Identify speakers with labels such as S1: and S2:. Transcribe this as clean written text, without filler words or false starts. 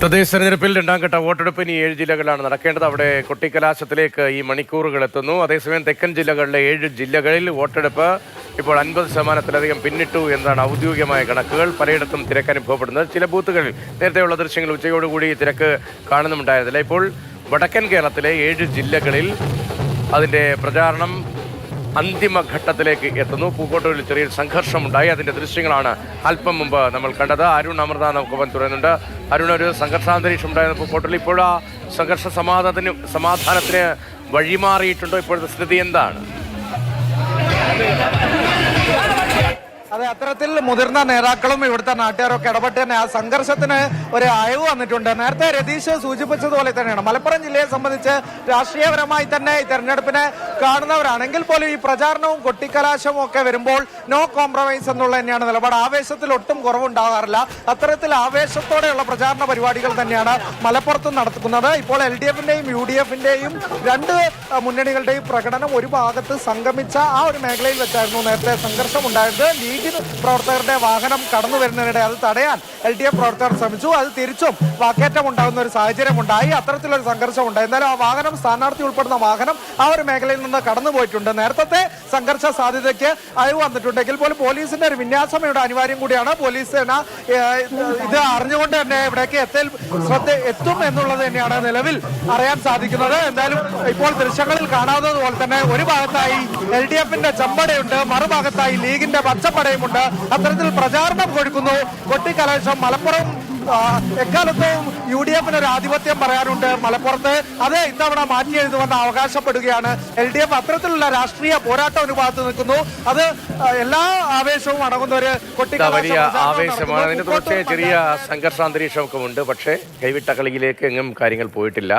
S1: തദ്ദേശ തെരഞ്ഞെടുപ്പിൽ രണ്ടാം ഘട്ട വോട്ടെടുപ്പ് ഇനി 7 ജില്ലകളിലാണ് നടക്കേണ്ടത്. അവിടെ കൊട്ടിക്കലാശത്തിലേക്ക് ഈ മണിക്കൂറുകൾ എത്തുന്നു. അതേസമയം തെക്കൻ ജില്ലകളിലെ 7 ജില്ലകളിൽ വോട്ടെടുപ്പ് ഇപ്പോൾ 50% പിന്നിട്ടു എന്നതാണ് ഔദ്യോഗികമായ കണക്കുകൾ. പലയിടത്തും തിരക്ക് അനുഭവപ്പെടുന്നത്. ചില ബൂത്തുകളിൽ നേരത്തെയുള്ള ദൃശ്യങ്ങൾ ഉച്ചയോടുകൂടി തിരക്ക് കാണുന്നുണ്ടായിരുന്നില്ല. ഇപ്പോൾ വടക്കൻ കേരളത്തിലെ 7 ജില്ലകളിൽ അതിൻ്റെ പ്രചാരണം അന്തിമഘട്ടത്തിലേക്ക് എത്തുന്നു. പൂക്കോട്ടൂരിൽ ചെറിയൊരു സംഘർഷമുണ്ടായി. അതിൻ്റെ ദൃശ്യങ്ങളാണ് അല്പം മുമ്പ് നമ്മൾ കണ്ടത്. അരുൺ അമൃത നമുക്കൊപ്പം തുടരുന്നുണ്ട്. അരുൺ, ഒരു സംഘർഷാന്തരീക്ഷം ഉണ്ടായിരുന്ന പൂക്കോട്ടൂരിൽ ഇപ്പോഴാ സംഘർഷ സമാധാനത്തിന് വഴിമാറിയിട്ടുണ്ടോ? ഇപ്പോഴത്തെ സ്ഥിതി എന്താണ്?
S2: അതെ, അത്തരത്തിൽ മുതിർന്ന നേതാക്കളും ഇവിടുത്തെ നാട്ടുകാരൊക്കെ ഇടപെട്ട് തന്നെ ആ സംഘർഷത്തിന് ഒരു അയവ് വന്നിട്ടുണ്ട്. നേരത്തെ രതീഷ് സൂചിപ്പിച്ചതുപോലെ തന്നെയാണ് മലപ്പുറം ജില്ലയെ സംബന്ധിച്ച് രാഷ്ട്രീയപരമായി തന്നെ ഈ തെരഞ്ഞെടുപ്പിനെ കാണുന്നവരാണെങ്കിൽ പോലും ഈ പ്രചാരണവും കൊട്ടിക്കലാശവും ഒക്കെ വരുമ്പോൾ നോ കോംപ്രമൈസ് എന്നുള്ള തന്നെയാണ് നിലപാട്. ആവേശത്തിൽ ഒട്ടും കുറവുണ്ടാകാറില്ല. അത്തരത്തിൽ ആവേശത്തോടെയുള്ള പ്രചാരണ പരിപാടികൾ തന്നെയാണ് മലപ്പുറത്തും നടത്തുന്നത്. ഇപ്പോൾ LDF-ന്റെയും UDF-ന്റെയും രണ്ട് മുന്നണികളുടെയും പ്രകടനം ഒരു ഭാഗത്ത് സംഗമിച്ച ആ ഒരു മേഖലയിൽ വെച്ചായിരുന്നു നേരത്തെ സംഘർഷമുണ്ടായത്. ലീഗ് പ്രവർത്തകരുടെ വാഹനം കടന്നു വരുന്നതിനിടെ അത് തടയാൻ LDF പ്രവർത്തകർ ശ്രമിച്ചു. അത് തിരിച്ചും വാക്കേറ്റം ഉണ്ടാകുന്ന ഒരു സാഹചര്യം ഉണ്ടായി. അത്തരത്തിലൊരു സംഘർഷം ഉണ്ടായി. എന്നാലും ആ വാഹനം, സ്ഥാനാർത്ഥി ഉൾപ്പെടുന്ന വാഹനം ആ ഒരു മേഖലയിൽ നിന്ന് കടന്നു പോയിട്ടുണ്ട്. നേരത്തെ സംഘർഷ സാധ്യതയ്ക്ക് അയവ് വന്നിട്ടുണ്ടെങ്കിൽ പോലും പോലീസിന്റെ ഒരു വിന്യാസം ഇവിടെ അനിവാര്യം കൂടിയാണ്. പോലീസ് സേന ഇത് അറിഞ്ഞുകൊണ്ട് തന്നെ ഇവിടേക്ക് എത്തും എന്നുള്ളത് തന്നെയാണ് നിലവിൽ അറിയാൻ സാധിക്കുന്നത്. എന്തായാലും ഇപ്പോൾ ദൃശ്യങ്ങളിൽ കാണാവുന്നത് പോലെ തന്നെ ഒരു ഭാഗത്തായി LDF-ന്റെ ചെമ്പടയുണ്ട്, മറുഭാഗത്തായി ലീഗിന്റെ പച്ചപ്പടയുമുണ്ട്. അത്തരത്തിൽ പ്രചാരണം കൊഴുക്കുന്നു. കൊട്ടിക്കലാശം മലപ്പുറം എക്കാലത്തും UDF-ന് ഒരു ആധിപത്യം പറയാനുണ്ട് മലപ്പുറത്ത്. അത് ഇത്തവണ മാറ്റി എഴുതുമെന്ന് അവകാശപ്പെടുകയാണ് LDF. അത്തരത്തിലുള്ള രാഷ്ട്രീയ പോരാട്ടം ഒരു ഭാഗത്ത് നിൽക്കുന്നു. അത് എല്ലാ ആവേശവും അടങ്ങുന്ന ഒരു
S1: വലിയ ആവേശമാണ്. അതിന്റെ തുടർച്ചയായ ചെറിയ സംഘർഷാന്തരീക്ഷമൊക്കെ ഉണ്ട്. പക്ഷേ കൈവിട്ട കളിയിലേക്ക് എങ്ങും കാര്യങ്ങൾ പോയിട്ടില്ല.